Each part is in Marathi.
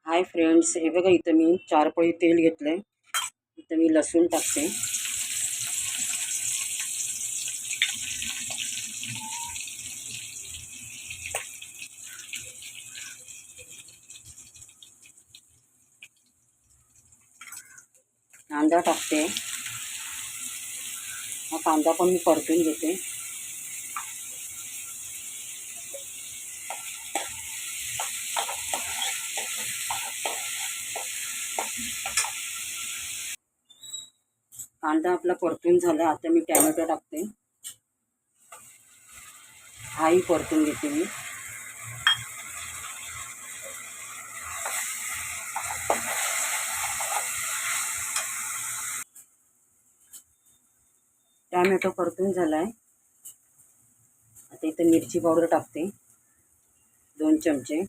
हाय फ्रेंड्स, हे बघा इथं मी 4 पळी तेल घेतलंय. इथं मी लसूण टाकते. कांदा टाकते. हा कांदा पण मी परतून घेते. कांदा आपला परतून झाला. आता मी टॅमॅटो टाकते. हाही परतून घेते मी. टॅमॅटो परतून झालाय. आता इथं मिरची पावडर टाकते 2 चमचे.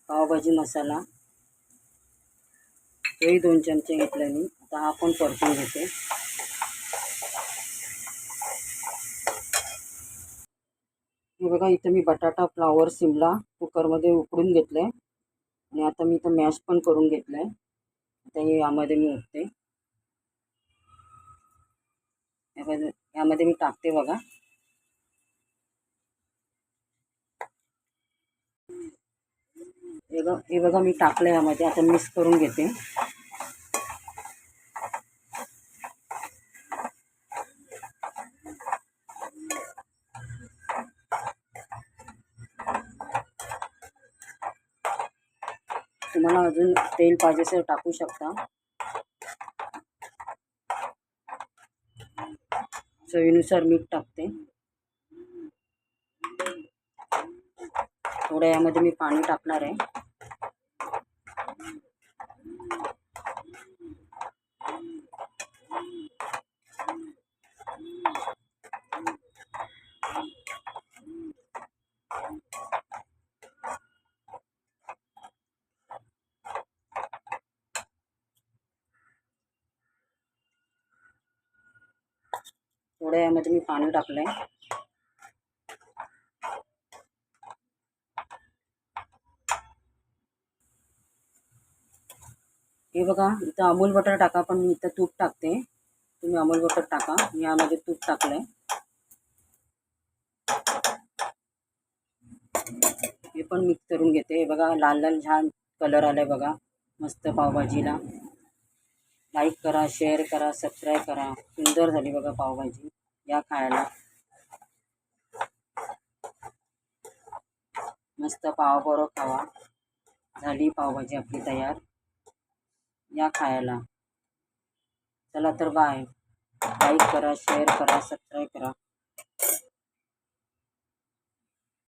पावभाजी मसाला तोही 2 चमचे घेतला मी. आता हा पण परतून घेते. हे बघा इथं मी बटाटा, फ्लावर, शिमला कुकरमध्ये उकडून घेतलंय आणि आता मी इथं मॅश पण करून घेतलंय. आता हे यामध्ये मी ओतते. यामध्ये मी टाकते बघा. हे बघा मी टाकलं यामध्ये. आता मिक्स करून घेते. तुम्हाला अजून तेल पाहिजे असेल टाकू शकता. चवीनुसार मीठ टाकते. थोड्या यामध्ये मी पाणी टाकणार आहे. थोड्या यामध्ये मी पाणी टाकलंय. हे बघा इथं अमूल बटर टाका, पण मी इथं तूप टाकते. तुम्ही अमूल बटर टाका. मी यामध्ये तूप टाकलंय. हे पण मिक्स करून घेते. हे बघा लाल लाल छान कलर आलाय बघा मस्त पावभाजीला. लाईक करा, शेअर करा, सबस्क्राईब करा. सुंदर झाली बघा पावभाजी. या खायला. मस्त पावाबरोबर खावा. झाली पावभाजी आपली तयार. या खायला. चला तर बाय. लाईक करा, शेअर करा, सबस्क्राईब करा.